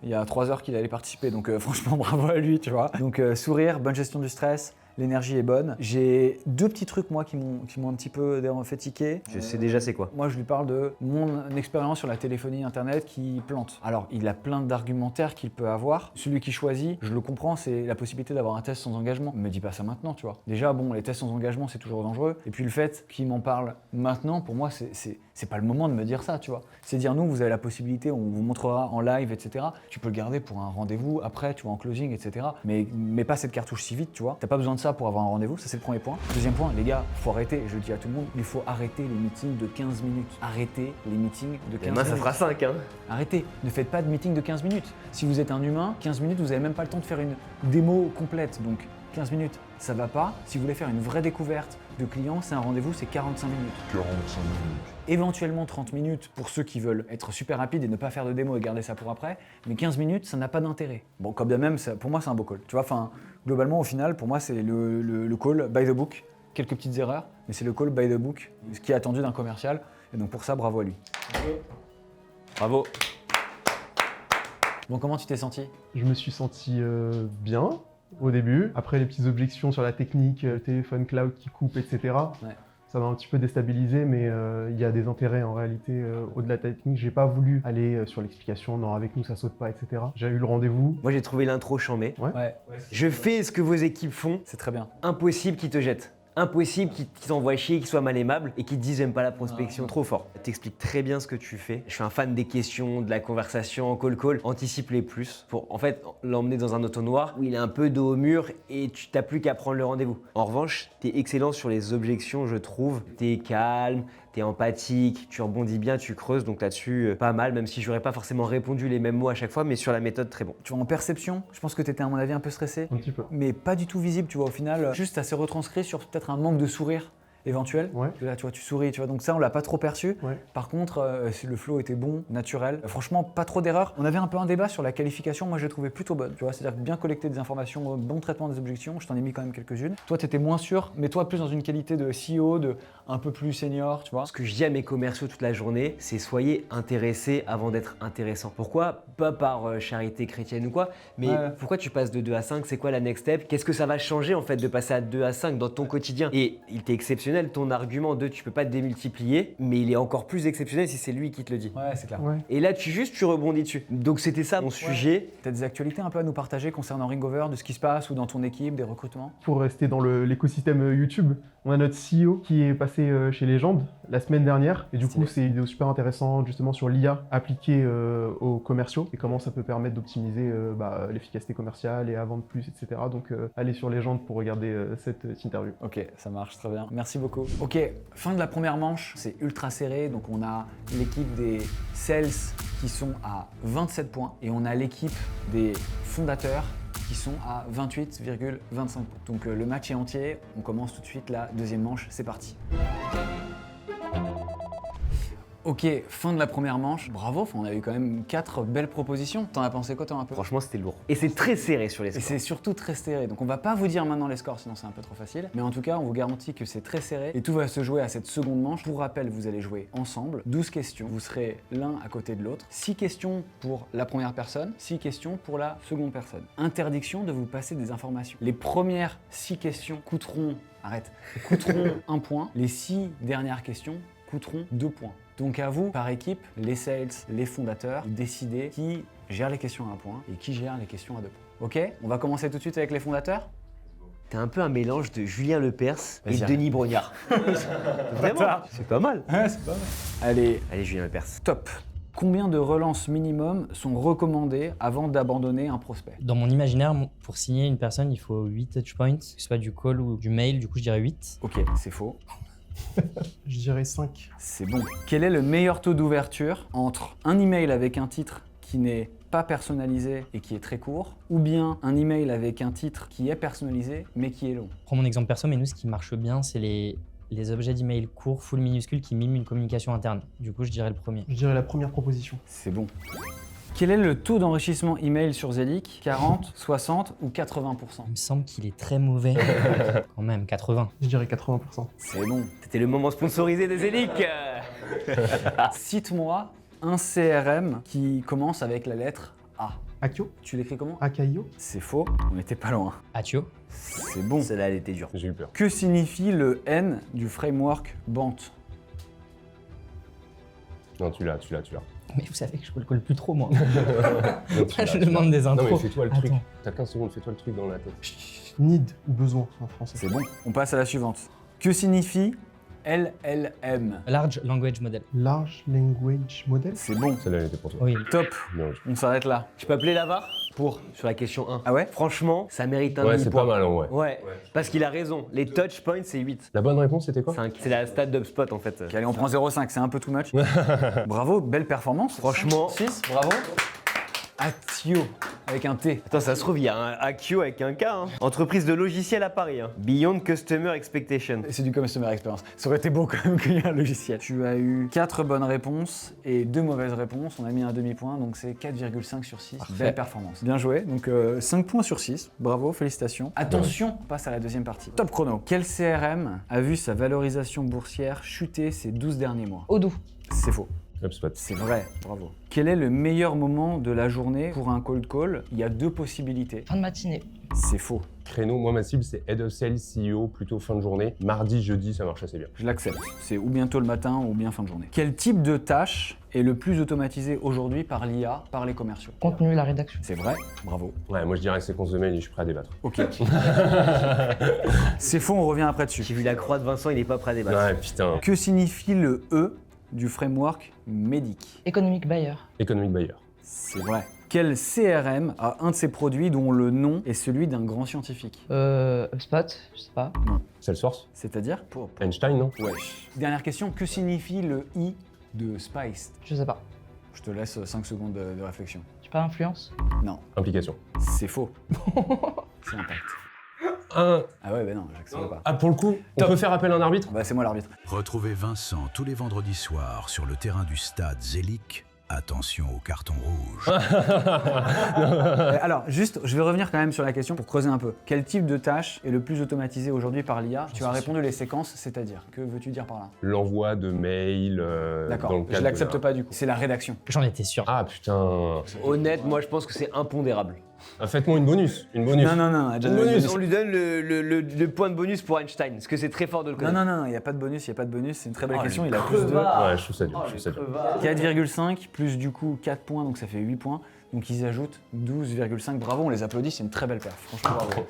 il y a 3 heures qu'il allait participer. Donc, franchement, bravo à lui, tu vois. Donc, sourire, bonne gestion du stress. L'énergie est bonne. J'ai 2 petits trucs, moi, qui m'ont un petit peu d'ailleurs fait tiquer. Je sais déjà c'est quoi. Moi, je lui parle de mon expérience sur la téléphonie internet qui plante. Alors, il a plein d'argumentaires qu'il peut avoir. Celui qui choisit, je le comprends, c'est la possibilité d'avoir un test sans engagement. Me dis pas ça maintenant, tu vois. Déjà, bon, les tests sans engagement, c'est toujours dangereux. Et puis le fait qu'il m'en parle maintenant, pour moi, c'est pas le moment de me dire ça, tu vois. C'est dire, nous, vous avez la possibilité, on vous montrera en live, etc. Tu peux le garder pour un rendez-vous après, tu vois, en closing, etc. Mais mets pas cette cartouche si vite, tu vois. T'as pas besoin de ça pour avoir un rendez-vous, ça c'est le premier point. Deuxième point, les gars, faut arrêter, je le dis à tout le monde, il faut arrêter les meetings de 15 minutes. Arrêtez les meetings de 15 Demain, minutes. ça fera 5, hein. Arrêtez, ne faites pas de meeting de 15 minutes. Si vous êtes un humain, 15 minutes, vous n'avez même pas le temps de faire une démo complète. Donc 15 minutes, ça va pas. Si vous voulez faire une vraie découverte de clients, c'est un rendez-vous, c'est 45 minutes. 45 minutes. Éventuellement 30 minutes pour ceux qui veulent être super rapides et ne pas faire de démo et garder ça pour après. Mais 15 minutes, ça n'a pas d'intérêt. Bon, comme bien même, pour moi, c'est un beau call. Tu vois, enfin, globalement, au final, pour moi, c'est le call by the book. Quelques petites erreurs, mais c'est le call by the book, ce qui est attendu d'un commercial. Et donc pour ça, bravo à lui. Bravo. Bon, comment tu t'es senti? Je me suis senti bien au début. Après, les petites objections sur la technique, téléphone cloud qui coupe, etc. Ouais. Ça m'a un petit peu déstabilisé, mais il y a des intérêts en réalité au-delà de la technique. J'ai pas voulu aller sur l'explication, non, avec nous ça saute pas, etc. J'ai eu le rendez-vous. Moi, j'ai trouvé l'intro chambée. Ouais, Je fais ce que vos équipes font. c'est très bien. Impossible qu'ils te jettent. Impossible qu'ils t'envoient chier, qu'ils soient mal aimables et qu'ils te disent j'aime pas la prospection, trop fort. T'expliques très bien ce que tu fais. Je suis un fan des questions, de la conversation en call. Anticipe-les plus pour en fait l'emmener dans un auto-noir où il a un peu dos au mur et tu t'as plus qu'à prendre le rendez-vous. En revanche, t'es excellent sur les objections, je trouve. T'es calme, t'es empathique, tu rebondis bien, tu creuses, donc là-dessus, pas mal, même si j'aurais pas forcément répondu les mêmes mots à chaque fois, mais sur la méthode, très bon. Tu vois, en perception, je pense que tu étais à mon avis un peu stressé, Un petit peu. mais pas du tout visible, tu vois, au final, juste ça s'est retranscrit sur peut-être un manque de sourire éventuel. Ouais. Là, tu vois, tu souris, tu vois, donc ça, on l'a pas trop perçu. Ouais. Par contre, le flow était bon, naturel. Franchement, pas trop d'erreurs. On avait un peu un débat sur la qualification, moi je l'ai trouvé plutôt bonne, tu vois, c'est-à-dire bien collecter des informations, bon traitement des objections, je t'en ai mis quand même quelques-unes. Toi, tu étais moins sûr, mais toi, plus dans une qualité de CEO, de un peu plus senior, tu vois. Ce que je dis à mes commerciaux toute la journée, c'est soyez intéressés avant d'être intéressant. Pourquoi? Pas par charité chrétienne ou quoi, mais Ouais. pourquoi tu passes de 2 à 5? C'est quoi la next step? Qu'est-ce que ça va changer en fait de passer à 2 à 5 dans ton quotidien? Et il était exceptionnel ton argument de tu peux pas te démultiplier, mais il est encore plus exceptionnel si c'est lui qui te le dit. Ouais, c'est clair. Ouais. Et là, tu rebondis dessus. Donc c'était ça mon sujet. T'as des actualités un peu à nous partager concernant Ringover, de ce qui se passe ou dans ton équipe, des recrutements? Pour rester dans l'écosystème YouTube, on a notre CEO qui est passé chez Legend la semaine dernière. Et du Stylé. coup, c'est une vidéo super intéressante justement sur l'IA appliquée aux commerciaux et comment ça peut permettre d'optimiser l'efficacité commerciale et à vendre plus, etc. Donc, allez sur Legend pour regarder cette interview. Ok, ça marche très bien. Merci beaucoup. Ok, fin de la première manche, c'est ultra serré. Donc on a l'équipe des sales qui sont à 27 points et on a l'équipe des fondateurs qui sont à 28,25 points. Donc le match est entier. On commence tout de suite la deuxième manche. C'est parti. Ok, fin de la première manche. Bravo, enfin, on a eu quand même 4 belles propositions. T'en as pensé quoi toi un peu? Franchement, c'était lourd. Et c'est très serré sur les Et scores. c'est surtout très serré. Donc on va pas vous dire maintenant les scores, sinon c'est un peu trop facile. Mais en tout cas, on vous garantit que c'est très serré et tout va se jouer à cette seconde manche. Pour rappel, vous allez jouer ensemble. 12 questions. Vous serez l'un à côté de l'autre. 6 questions pour la première personne, 6 questions pour la seconde personne. Interdiction de vous passer des informations. Les premières 6 questions coûteront 1 point. Les 6 dernières questions coûteront 2 points. Donc à vous, par équipe, les sales, les fondateurs, décidez qui gère les questions à 1 point et qui gère les questions à 2 points. Ok? On va commencer tout de suite avec les fondateurs? T'es un peu un mélange de Julien Lepers et Vas-y, Denis Brognard. Vraiment, c'est pas mal. Ouais, c'est pas mal. Allez, Allez, Julien Lepers. top. Combien de relances minimum sont recommandées avant d'abandonner un prospect? Dans mon imaginaire, pour signer une personne, il faut 8 touchpoints, que ce soit du call ou du mail, du coup je dirais 8. Ok, c'est faux. Je dirais 5. C'est bon. Quel est le meilleur taux d'ouverture entre un email avec un titre qui n'est pas personnalisé et qui est très court, ou bien un email avec un titre qui est personnalisé mais qui est long? Je prends mon exemple perso, mais nous ce qui marche bien, c'est les objets d'email courts, full minuscules qui miment une communication interne. Du coup, je dirais le premier. Je dirais la première proposition. C'est bon. Quel est le taux d'enrichissement email sur Zelic? 40, 60 ou 80%? Il me semble qu'il est très mauvais. Quand même, 80. Je dirais 80%. C'est bon. C'était le moment sponsorisé des Zelic. Cite-moi un CRM qui commence avec la lettre A. Akio? Tu l'écris comment? Akaio? C'est faux, on n'était pas loin. Atio. C'est bon. Celle-là, elle était dure. J'ai eu peur. Que signifie le N du framework Bant? Non, tu l'as. Mais vous savez que je ne le colle plus trop, moi. Non, tu l'as, Je tu l'as. demande des Non, mais intros. fais-toi le truc. Attends. T'as 15 secondes, fais-toi le truc dans la tête. Need ou besoin en français. C'est bon. On passe à la suivante. Que signifie LLM? Large Language Model. Large Language Model? C'est bon. Celle-là, elle était pour toi. Oui. Top. Bien. On s'arrête là. Je peux appeler Lavar pour sur la question 1. Ah ouais? Franchement, ça mérite un Ouais, demi c'est point. pas mal, en vrai. Ouais, parce qu'il a raison. Les touch points, c'est 8. La bonne réponse, c'était quoi? C'est la stat d'UpSpot en fait. Ok, allez, on prend 0,5, c'est un peu too much. Bravo, belle performance. Franchement. 6, bravo. Atio, avec un T. Attends, ça se trouve, il y a un Akio avec un K. Hein. Entreprise de logiciels à Paris. Hein. Beyond Customer Expectation. C'est du Customer Experience. Ça aurait été beau quand même qu'il y ait un logiciel. Tu as eu 4 bonnes réponses et 2 mauvaises réponses. On a mis un demi-point, donc c'est 4,5 sur 6. Parfait. Belle performance. Bien joué. Donc 5 points sur 6. Bravo, félicitations. Attention, on passe à la deuxième partie. Top chrono. Quel CRM a vu sa valorisation boursière chuter ces 12 derniers mois? Odoo. C'est faux. HubSpot. C'est vrai, bravo. Quel est le meilleur moment de la journée pour un cold call? Il y a 2 possibilités. Fin de matinée. C'est faux. Créneau, moi, ma cible, c'est Head of Sales, CEO, plutôt fin de journée. Mardi, jeudi, ça marche assez bien. Je l'accepte. C'est ou bien tôt le matin ou bien fin de journée. Quel type de tâche est le plus automatisé aujourd'hui par l'IA, par les commerciaux? Contenu, la rédaction. C'est vrai, bravo. Ouais, moi, je dirais séquence de mail et je suis prêt à débattre. Ok. C'est faux, on revient après dessus. J'ai vu la croix de Vincent, il n'est pas prêt à débattre. Ouais, putain. Que signifie le E du framework MEDIC? Economic buyer. Economic buyer. C'est vrai. Quel CRM a un de ses produits dont le nom est celui d'un grand scientifique? HubSpot, je sais pas. Salesforce. C'est-à-dire? Einstein, non? Wesh. Dernière question, que signifie le I de Spiced? Je sais pas. Je te laisse 5 secondes de réflexion. Je sais pas, influence. Non, Implication. c'est faux. C'est impact. Ah ouais, bah non, j'accepte pas. Ah, pour le coup, on peut faire appel à un arbitre? Bah c'est moi l'arbitre. Retrouvez Vincent tous les vendredis soirs sur le terrain du stade Zelic. Attention au carton rouge. Alors, juste, je vais revenir quand même sur la question pour creuser un peu. Quel type de tâche est le plus automatisé aujourd'hui par l'IA? Tu as répondu les séquences, c'est-à-dire? Que veux-tu dire par là? L'envoi de mails. D'accord, dans le je cadre l'accepte de la- pas du coup. C'est la rédaction. J'en étais sûr. Ah, putain. Honnête, moi je pense que c'est impondérable. Ah, faites-moi une bonus. Une bonus. Non, elle a déjà Une donné le bonus. On lui donne le point de bonus pour Einstein, parce que c'est très fort de le connaître. Non, il n'y a pas de bonus, c'est une très belle Oh, question, les il a plus de crevards. Ouais, je trouve ça dur. je trouve ça dur. 4,5 plus du coup 4 points, donc ça fait 8 points. Donc ils ajoutent 12,5. Bravo, on les applaudit, c'est une très belle perf. Franchement, bravo.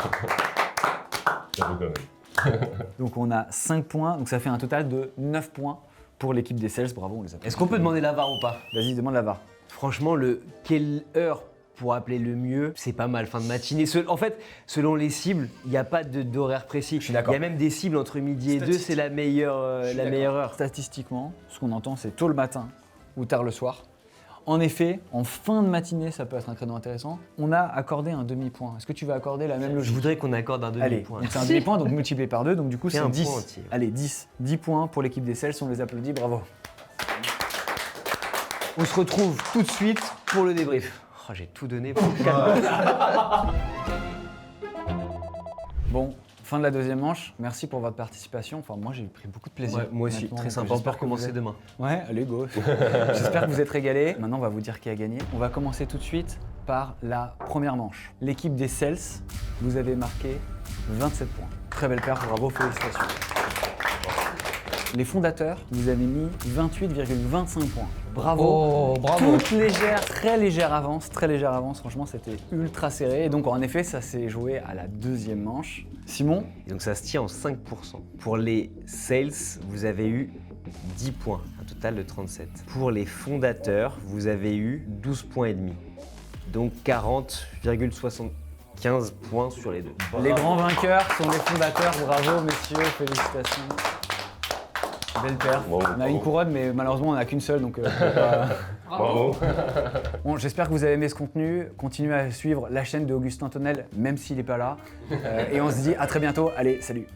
J'avoue quand même. Donc on a 5 points, donc ça fait un total de 9 points pour l'équipe des sales. Bravo, on les applaudit. Est-ce qu'on peut demander la VAR ou pas? Vas-y, demande la VAR. Franchement, quelle heure pour appeler le mieux, c'est pas mal, fin de matinée. En fait, selon les cibles, il n'y a pas d'horaire précis. Je suis d'accord. Il y a même des cibles entre midi et 2, c'est la meilleure heure. Statistiquement, ce qu'on entend, c'est tôt le matin ou tard le soir. En effet, en fin de matinée, ça peut être un créneau intéressant. On a accordé un demi-point. Est-ce que tu vas accorder la même Je logique? voudrais qu'on accorde un Allez, demi-point. donc c'est un demi-point, donc multiplié par 2, donc du coup Fais c'est un 10. point entier. Allez, 10. 10 points pour l'équipe des sales, on les applaudit, bravo. On se retrouve tout de suite pour le débrief. Oh, j'ai tout donné pour Bon, fin de la deuxième manche. Merci pour votre participation. Enfin, moi, j'ai pris beaucoup de plaisir. Ouais, moi aussi, honnêtement. très Donc, sympa. On peut j'espère que vous recommencer êtes- demain. Ouais, allez, go. J'espère que vous êtes régalés. Maintenant, on va vous dire qui a gagné. On va commencer tout de suite par la première manche. L'équipe des sales, vous avez marqué 27 points. Très belle perf, bravo, félicitations. Les fondateurs, vous avez mis 28,25 points. Bravo. Oh, bravo. Toute légère, très légère avance. Franchement, c'était ultra serré. Et donc, en effet, ça s'est joué à la deuxième manche. Simon, Et donc ça se tient en 5%. Pour les sales, vous avez eu 10 points, un total de 37. Pour les fondateurs, vous avez eu 12 points et demi. Donc 40,75 points sur les deux. les grands vainqueurs sont les fondateurs. Bravo, messieurs, félicitations. Belle paire. Bravo, On a une bravo. couronne, mais malheureusement, on n'a qu'une seule, donc on peut pas- Bravo. Bon, j'espère que vous avez aimé ce contenu. Continuez à suivre la chaîne de Augustin Tonnel, même s'il n'est pas là. Et on se dit à très bientôt. Allez, salut.